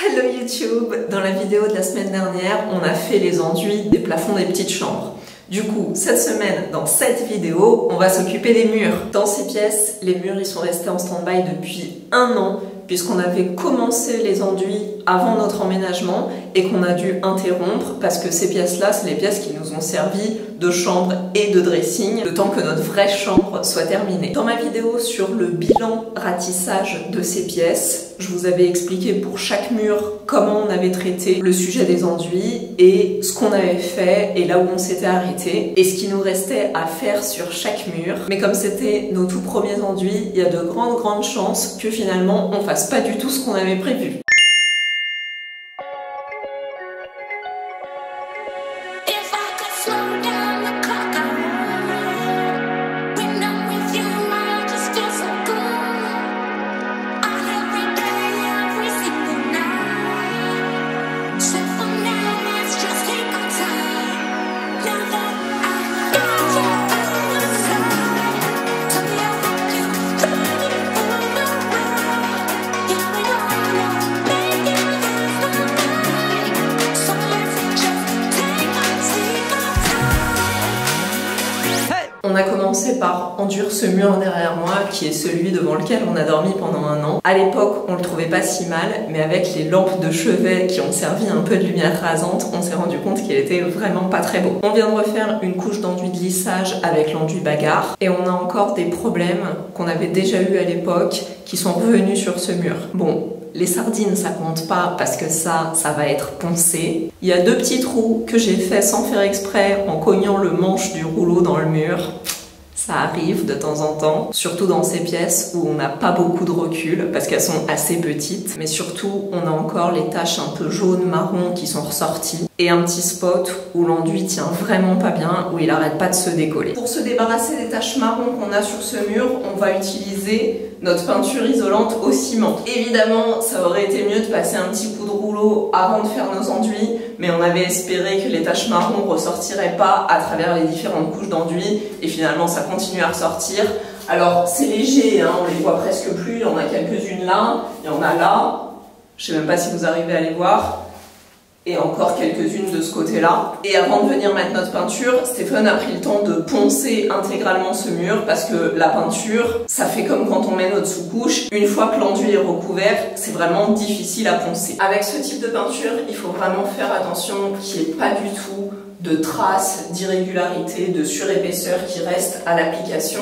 Hello YouTube! Dans la vidéo de la semaine dernière, on a fait les enduits des plafonds des petites chambres. Du coup, cette semaine, dans cette vidéo, on va s'occuper des murs. Dans ces pièces, les murs ils sont restés en stand-by depuis 1 an, puisqu'on avait commencé les enduits avant notre emménagement et qu'on a dû interrompre parce que ces pièces-là, c'est les pièces qui nous ont servi de chambre et de dressing, le temps que notre vraie chambre soit terminée. Dans ma vidéo sur le bilan ratissage de ces pièces, je vous avais expliqué pour chaque mur comment on avait traité le sujet des enduits et ce qu'on avait fait et là où on s'était arrêté et ce qui nous restait à faire sur chaque mur. Mais comme c'était nos tout premiers enduits, il y a de grandes chances que finalement on fasse pas du tout ce qu'on avait prévu. On a commencé par enduire ce mur derrière moi, qui est celui devant lequel on a dormi pendant 1 an. À l'époque, on le trouvait pas si mal, mais avec les lampes de chevet qui ont servi un peu de lumière rasante, on s'est rendu compte qu'il était vraiment pas très beau. On vient de refaire une couche d'enduit de lissage avec l'enduit bagarre, et on a encore des problèmes qu'on avait déjà eu à l'époque, qui sont revenus sur ce mur. Bon, les sardines ça compte pas parce que ça va être poncé. Il y a 2 petits trous que j'ai fait sans faire exprès en cognant le manche du rouleau dans le mur. Ça arrive de temps en temps, surtout dans ces pièces où on n'a pas beaucoup de recul parce qu'elles sont assez petites. Mais surtout, on a encore les taches un peu jaunes, marron qui sont ressorties et un petit spot où l'enduit tient vraiment pas bien, où il arrête pas de se décoller. Pour se débarrasser des taches marron qu'on a sur ce mur, on va utiliser notre peinture isolante au ciment. Évidemment, ça aurait été mieux de passer un petit coup de rouleau avant de faire nos enduits, mais on avait espéré que les taches marron ressortiraient pas à travers les différentes couches d'enduit et finalement ça continue à ressortir. Alors c'est léger, hein, on les voit presque plus, il y en a quelques-unes là, il y en a là, je sais même pas si vous arrivez à les voir, et encore quelques-unes de ce côté-là. Et avant de venir mettre notre peinture, Stéphane a pris le temps de poncer intégralement ce mur parce que la peinture, ça fait comme quand on met notre sous-couche. Une fois que l'enduit est recouvert, c'est vraiment difficile à poncer. Avec ce type de peinture, il faut vraiment faire attention qu'il n'y ait pas du tout de traces, d'irrégularités, de surépaisseur qui restent à l'application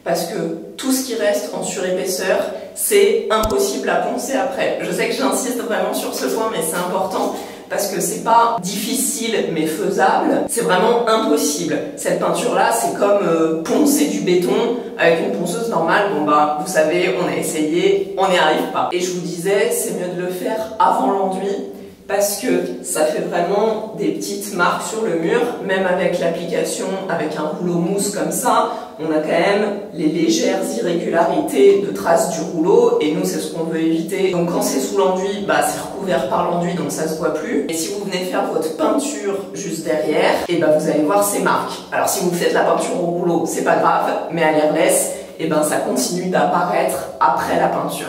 parce que tout ce qui reste en surépaisseur, c'est impossible à poncer après. Je sais que j'insiste vraiment sur ce point, mais c'est important parce que c'est pas difficile mais faisable, c'est vraiment impossible. Cette peinture-là, c'est comme poncer du béton avec une ponceuse normale. Bon bah, vous savez, on a essayé, on n'y arrive pas. Et je vous disais, c'est mieux de le faire avant l'enduit parce que ça fait vraiment des petites marques sur le mur, même avec l'application, avec un rouleau mousse comme ça, on a quand même les légères irrégularités de traces du rouleau et nous c'est ce qu'on veut éviter. Donc quand c'est sous l'enduit, bah, c'est recouvert par l'enduit donc ça se voit plus. Et si vous venez faire votre peinture juste derrière, et bah, vous allez voir ces marques. Alors si vous faites la peinture au rouleau, c'est pas grave, mais à l'airless, et ben ça continue d'apparaître après la peinture.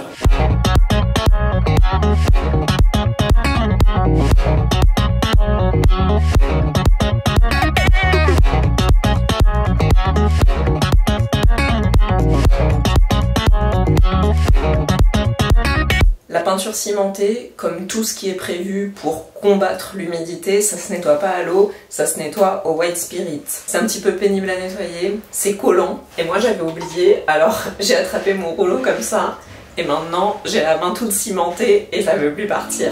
La peinture cimentée, comme tout ce qui est prévu pour combattre l'humidité, ça se nettoie pas à l'eau, ça se nettoie au white spirit. C'est un petit peu pénible à nettoyer, c'est collant, et moi j'avais oublié, alors j'ai attrapé mon rouleau comme ça, et maintenant j'ai la main toute cimentée et ça veut plus partir.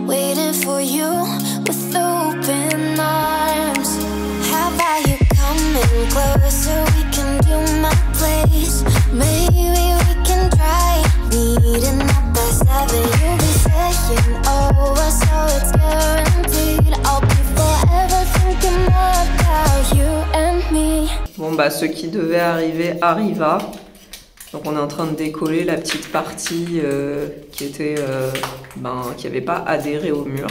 Waiting for you with open arms. How about you coming closer? We can do my place. Maybe we can try meeting up by 7. You'll be saying over, so it's guaranteed. I'll be forever thinking more about you and me. Bon bah ce qui devait arriver arriva. Donc on est en train de décoller la petite partie qui était qui n'avait pas adhéré au mur.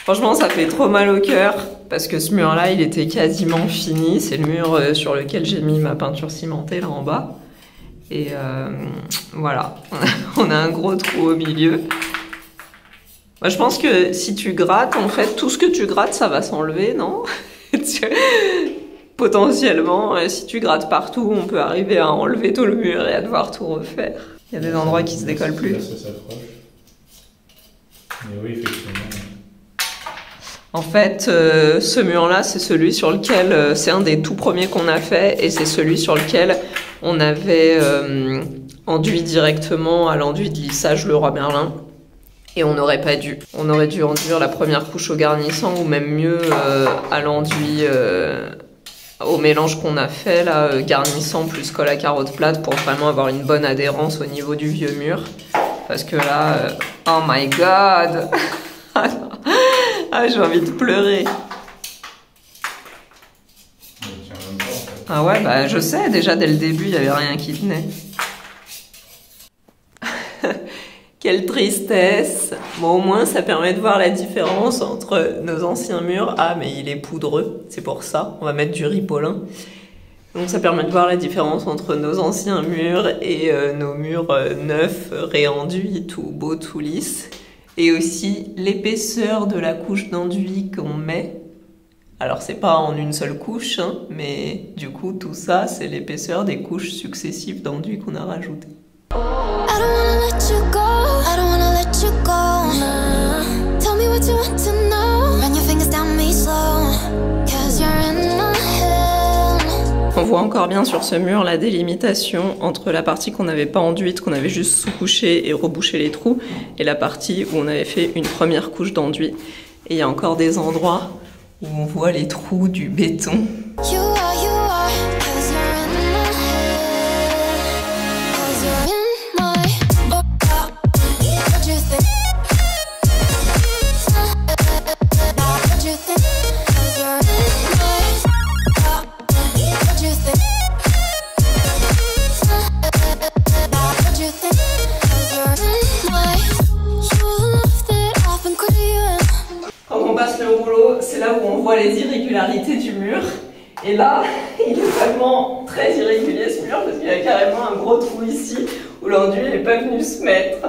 Franchement, ça fait trop mal au cœur parce que ce mur-là, il était quasiment fini. C'est le mur sur lequel j'ai mis ma peinture cimentée là en bas. Et voilà, on a un gros trou au milieu. Moi, je pense que si tu grattes, en fait, tout ce que tu grattes, ça va s'enlever, non? Potentiellement, si tu grattes partout, on peut arriver à enlever tout le mur et à devoir tout refaire. Il y a des endroits qui se décollent plus. Ça s'approche. Mais oui, effectivement. En fait, ce mur-là, c'est celui sur lequel, c'est un des tout premiers qu'on a fait, et c'est celui sur lequel on avait enduit directement à l'enduit de lissage Leroy Merlin. Et on n'aurait pas dû. On aurait dû enduire la première couche au garnissant, ou même mieux à l'enduit, au mélange qu'on a fait, là, garnissant plus colle à carotte plate, pour vraiment avoir une bonne adhérence au niveau du vieux mur. Parce que là, oh my god. Ah, j'ai envie de pleurer. Ah ouais, bah je sais, déjà dès le début, il n'y avait rien qui tenait. Quelle tristesse. Bon, au moins, ça permet de voir la différence entre nos anciens murs. Ah, mais il est poudreux, c'est pour ça. On va mettre du ripolin. Donc ça permet de voir la différence entre nos anciens murs et nos murs neufs, réenduits, tout beau, tout lisse. Et aussi l'épaisseur de la couche d'enduit qu'on met. Alors c'est pas en une seule couche, hein, mais du coup tout ça c'est l'épaisseur des couches successives d'enduit qu'on a rajoutées. On voit encore bien sur ce mur la délimitation entre la partie qu'on n'avait pas enduite, qu'on avait juste sous-couché et rebouché les trous, et la partie où on avait fait une première couche d'enduit. Et il y a encore des endroits où on voit les trous du béton. C'est là où on voit les irrégularités du mur. Et là, il est vraiment très irrégulier ce mur parce qu'il y a carrément un gros trou ici où l'enduit n'est pas venu se mettre.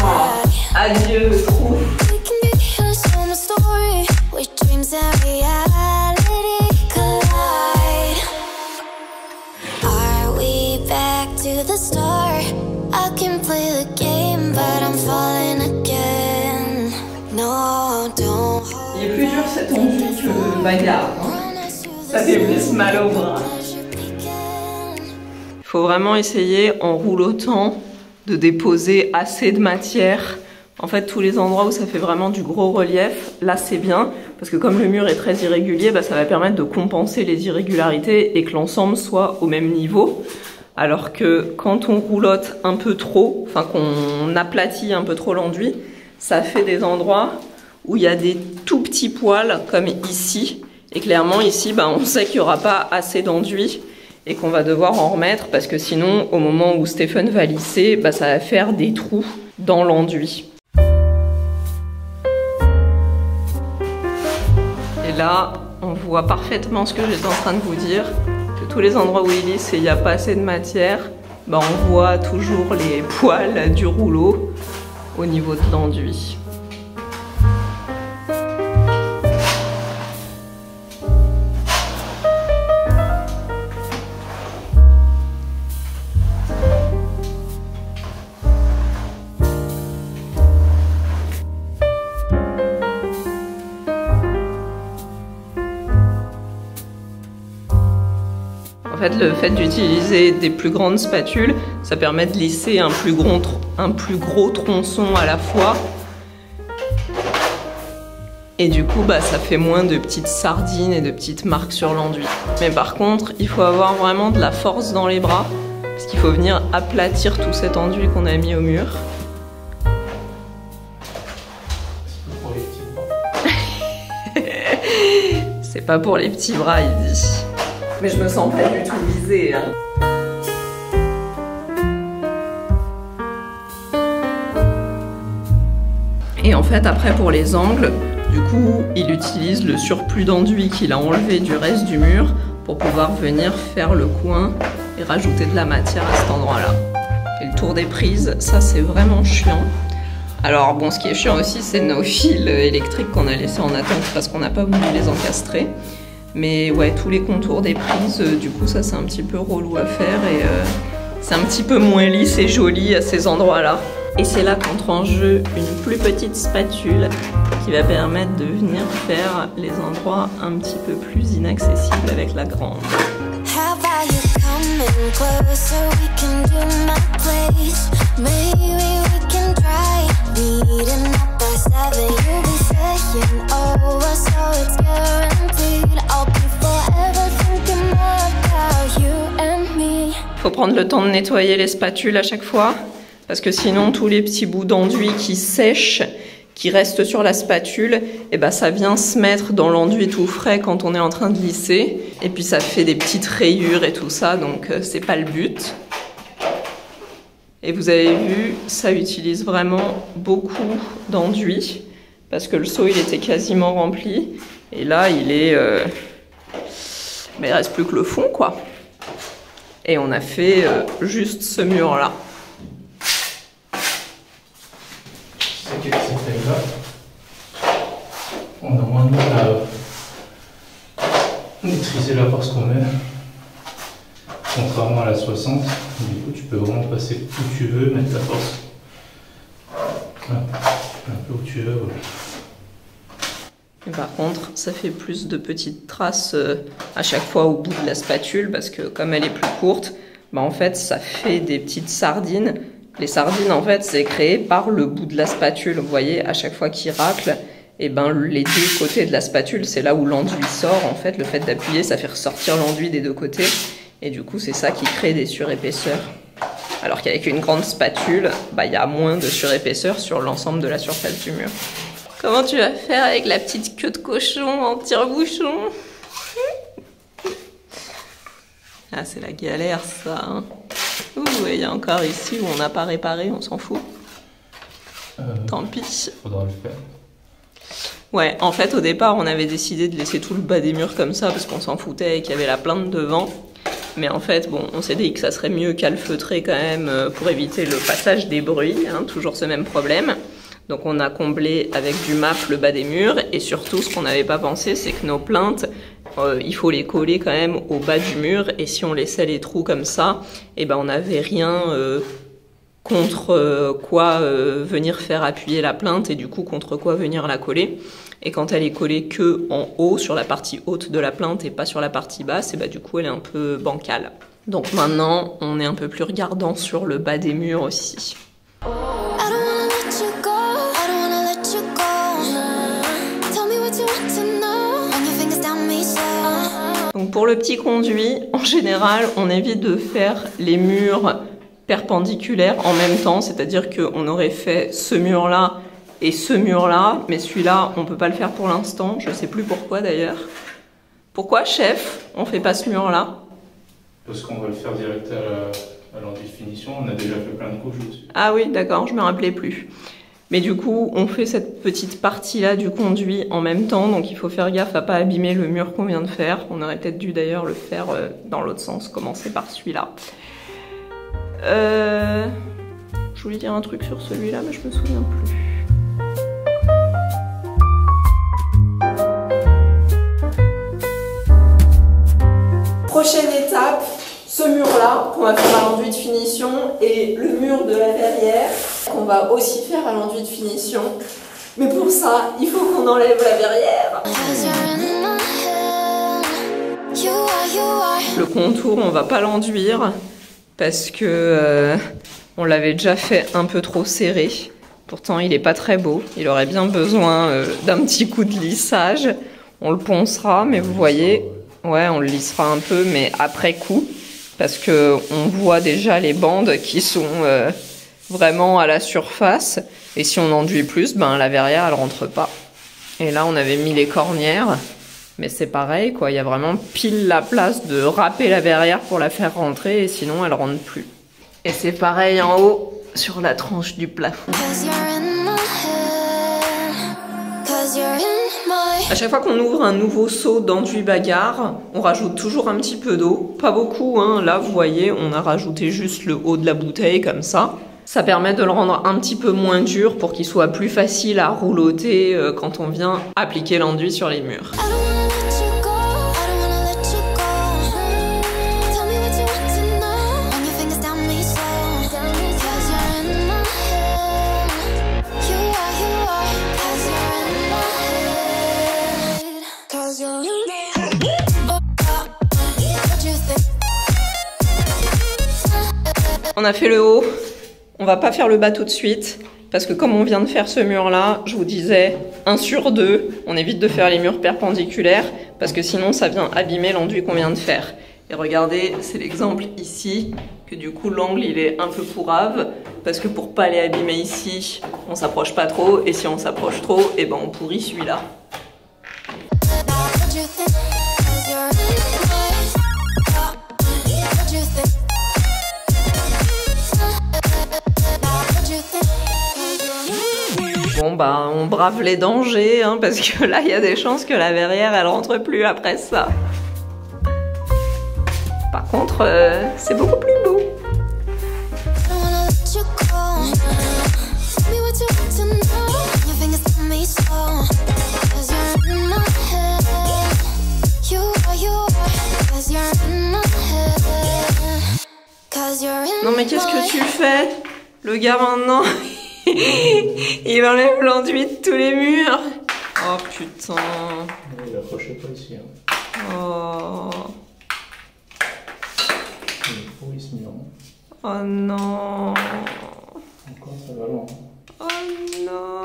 Oh, adieu le trou. Il est plus dur cet enduit que le bagarre, hein. Ça fait plus mal au bras. Il faut vraiment essayer en roulotant de déposer assez de matière. En fait, tous les endroits où ça fait vraiment du gros relief, là c'est bien, parce que comme le mur est très irrégulier, bah, ça va permettre de compenser les irrégularités et que l'ensemble soit au même niveau. Alors que quand on roulotte un peu trop, enfin qu'on aplatit un peu trop l'enduit, ça fait des endroits où il y a des tout petits poils comme ici. Et clairement ici, bah, on sait qu'il n'y aura pas assez d'enduit et qu'on va devoir en remettre parce que sinon, au moment où Stephen va lisser, bah, ça va faire des trous dans l'enduit. Et là, on voit parfaitement ce que j'étais en train de vous dire. Que tous les endroits où il lisse et il n'y a pas assez de matière, bah, on voit toujours les poils du rouleau au niveau de l'enduit. En fait, le fait d'utiliser des plus grandes spatules, ça permet de lisser un plus gros tronçon à la fois. Et du coup, bah, ça fait moins de petites sardines et de petites marques sur l'enduit. Mais par contre, il faut avoir vraiment de la force dans les bras, parce qu'il faut venir aplatir tout cet enduit qu'on a mis au mur. C'est pas pour les petits bras, il dit. Mais je me sens pas du tout visée, hein. Et en fait, après pour les angles, du coup, il utilise le surplus d'enduit qu'il a enlevé du reste du mur pour pouvoir venir faire le coin et rajouter de la matière à cet endroit-là. Et le tour des prises, ça c'est vraiment chiant. Alors bon, ce qui est chiant aussi, c'est nos fils électriques qu'on a laissés en attente parce qu'on n'a pas voulu les encastrer. Mais ouais, tous les contours des prises, du coup ça c'est un petit peu relou à faire et c'est un petit peu moins lisse et joli à ces endroits-là. Et c'est là qu'entre en jeu une plus petite spatule qui va permettre de venir faire les endroits un petit peu plus inaccessibles avec la grande. Faut prendre le temps de nettoyer les spatules à chaque fois, parce que sinon tous les petits bouts d'enduit qui sèchent, qui restent sur la spatule, et ben ça vient se mettre dans l'enduit tout frais quand on est en train de lisser, et puis ça fait des petites rayures et tout ça, donc c'est pas le but. Et vous avez vu, ça utilise vraiment beaucoup d'enduit, parce que le seau il était quasiment rempli, et là il est... mais il reste plus que le fond quoi. Et on a fait juste ce mur-là. C'est que cette taille-là, on a moins de mal à maîtriser la force qu'on met. Contrairement à la 60, du coup tu peux vraiment passer où tu veux, mettre la force. Voilà. Un peu où tu veux. Voilà. Et par contre, ça fait plus de petites traces à chaque fois au bout de la spatule parce que comme elle est plus courte, bah en fait ça fait des petites sardines. Les sardines en fait c'est créé par le bout de la spatule. Vous voyez, à chaque fois qu'il racle, et ben les deux côtés de la spatule, c'est là où l'enduit sort. En fait, le fait d'appuyer, ça fait ressortir l'enduit des deux côtés. Et du coup, c'est ça qui crée des surépaisseurs. Alors qu'avec une grande spatule, bah il y a moins de surépaisseur sur l'ensemble de la surface du mur. Comment tu vas faire avec la petite queue de cochon en tire-bouchon? Ah, c'est la galère, ça. Hein. Ouh, il y a encore ici où on n'a pas réparé, on s'en fout. Tant pis. Faudra le faire. Ouais, en fait, au départ, on avait décidé de laisser tout le bas des murs comme ça parce qu'on s'en foutait et qu'il y avait la plainte devant. Mais en fait, bon, on s'est dit que ça serait mieux qu'à le feutrer quand même pour éviter le passage des bruits, hein, toujours ce même problème. Donc on a comblé avec du MAP le bas des murs et surtout ce qu'on n'avait pas pensé c'est que nos plinthes, il faut les coller quand même au bas du mur et si on laissait les trous comme ça, et ben on n'avait rien contre quoi venir faire appuyer la plinthe et du coup contre quoi venir la coller. Et quand elle est collée que en haut, sur la partie haute de la plinthe et pas sur la partie basse, et ben du coup elle est un peu bancale. Donc maintenant on est un peu plus regardant sur le bas des murs aussi. Donc pour le petit conduit, en général, on évite de faire les murs perpendiculaires en même temps, c'est-à-dire qu'on aurait fait ce mur-là et ce mur-là, mais celui-là, on peut pas le faire pour l'instant, je sais plus pourquoi d'ailleurs. Pourquoi, chef, on fait pas ce mur-là? Parce qu'on va le faire direct à l'enduit de finition, on a déjà fait plein de couches dessus. Ah oui, d'accord, je me rappelais plus. Mais du coup, on fait cette petite partie-là du conduit en même temps, donc il faut faire gaffe à pas abîmer le mur qu'on vient de faire. On aurait peut-être dû d'ailleurs le faire dans l'autre sens, commencer par celui-là. Je voulais dire un truc sur celui-là, mais je me souviens plus. Prochaine étape, ce mur-là qu'on va faire à l'enduit de finition et le mur de la verrière qu'on va aussi faire à l'enduit de finition. Mais pour ça, il faut qu'on enlève la verrière. Le contour, on va pas l'enduire parce que on l'avait déjà fait un peu trop serré. Pourtant, il est pas très beau. Il aurait bien besoin d'un petit coup de lissage. On le poncera, mais vous voyez, ouais, on le lissera un peu, mais après coup. Parce que on voit déjà les bandes qui sont vraiment à la surface. Et si on enduit plus, ben la verrière, elle rentre pas. Et là, on avait mis les cornières. Mais c'est pareil, quoi. Il y a vraiment pile la place de râper la verrière pour la faire rentrer. Et sinon, elle rentre plus. Et c'est pareil en haut, sur la tranche du plafond. À chaque fois qu'on ouvre un nouveau seau d'enduit bagarre, on rajoute toujours un petit peu d'eau. Pas beaucoup, hein. Là, vous voyez, on a rajouté juste le haut de la bouteille comme ça. Ça permet de le rendre un petit peu moins dur pour qu'il soit plus facile à rouloter quand on vient appliquer l'enduit sur les murs. On a fait le haut, on va pas faire le bas tout de suite, parce que comme on vient de faire ce mur-là, je vous disais 1 sur 2, on évite de faire les murs perpendiculaires, parce que sinon ça vient abîmer l'enduit qu'on vient de faire. Et regardez, c'est l'exemple ici, que du coup l'angle il est un peu pourrave, parce que pour pas les abîmer ici, on s'approche pas trop, et si on s'approche trop, et ben on pourrit celui-là. Bon bah on brave les dangers hein, parce que là il y a des chances que la verrière elle rentre plus après ça. Par contre c'est beaucoup plus beau. Non mais qu'est-ce que tu fais? Le gars maintenant il enlève l'enduit de tous les murs. Oh putain. Il accrochait pas ici. Hein. Oh. Il est pourri ce mur. Oh non. Encore ça va loin. Oh non.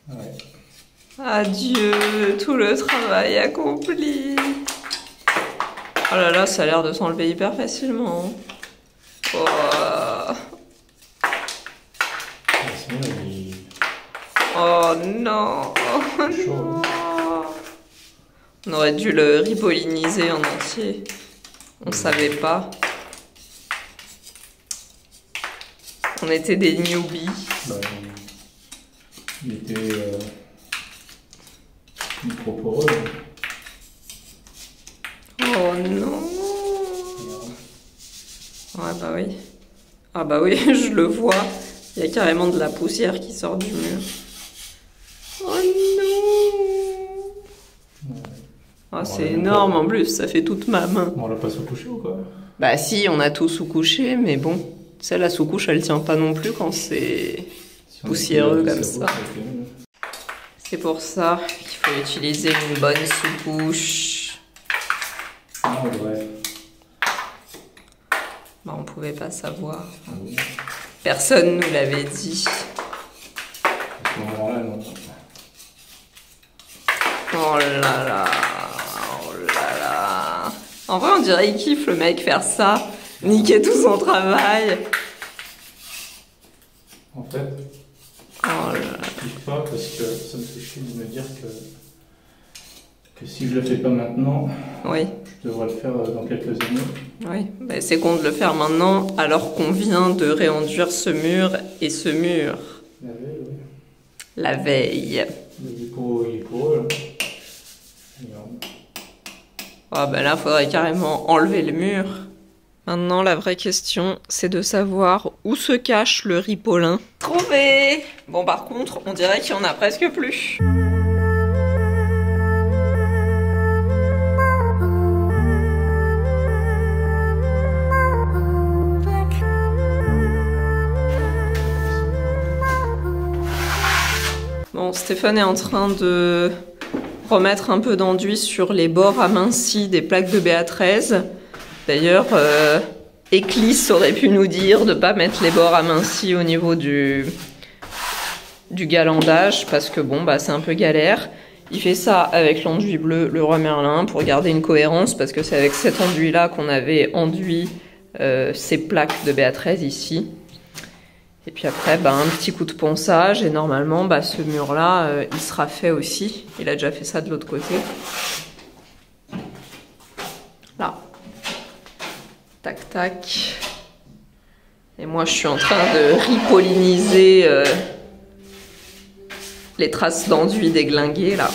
Ouais. Adieu, tout le travail accompli. Oh là là, ça a l'air de s'enlever hyper facilement. Oh. Oh non, oh non. On aurait dû le ripolliniser en entier. On savait pas. On était des newbies. Bah, il était micro-poreux. Oh non. Ouais bah oui. Ah bah oui, je le vois. Il y a carrément de la poussière qui sort du mur. Oh non. Ah, c'est énorme en plus, ça fait toute ma main. On l'a pas sous-couché ou quoi? Bah si, on a tout sous-couché, mais bon, celle la sous-couche elle tient pas non plus quand c'est poussiéreux comme ça. C'est pour ça qu'il faut utiliser une bonne sous-couche. Ah ouais. Bah on pouvait pas savoir. Personne nous l'avait dit. À ce moment-là, non. Oh là là, oh là là. En vrai, on dirait qu'il kiffe le mec faire ça, niquer tout son travail. En fait, oh là. je kiffe pas parce que ça me fait chier de me dire que si je le fais pas maintenant, Oui. je devrais le faire dans quelques années. Oui, bah, c'est con de le faire maintenant alors qu'on vient de réenduire ce mur et ce mur. La veille, oui. La veille. Il est pour eux, là. Ah ben là, faudrait carrément enlever le mur. Maintenant, la vraie question, c'est de savoir où se cache le ripolin. Trouvé! Bon, par contre, on dirait qu'il y en a presque plus. Bon, Stéphane est en train de remettre un peu d'enduit sur les bords amincis des plaques de BA13. D'ailleurs, Eclisse aurait pu nous dire de ne pas mettre les bords amincis au niveau du galandage, parce que bon, bah, c'est un peu galère. Il fait ça avec l'enduit bleu, le roi Merlin, pour garder une cohérence, parce que c'est avec cet enduit-là qu'on avait enduit ces plaques de BA13 ici. Et puis après, bah, un petit coup de ponçage, et normalement, bah, ce mur-là, il sera fait aussi. Il a déjà fait ça de l'autre côté. Là. Tac, tac. Et moi, je suis en train de ripolliniser Les traces d'enduit déglinguées là.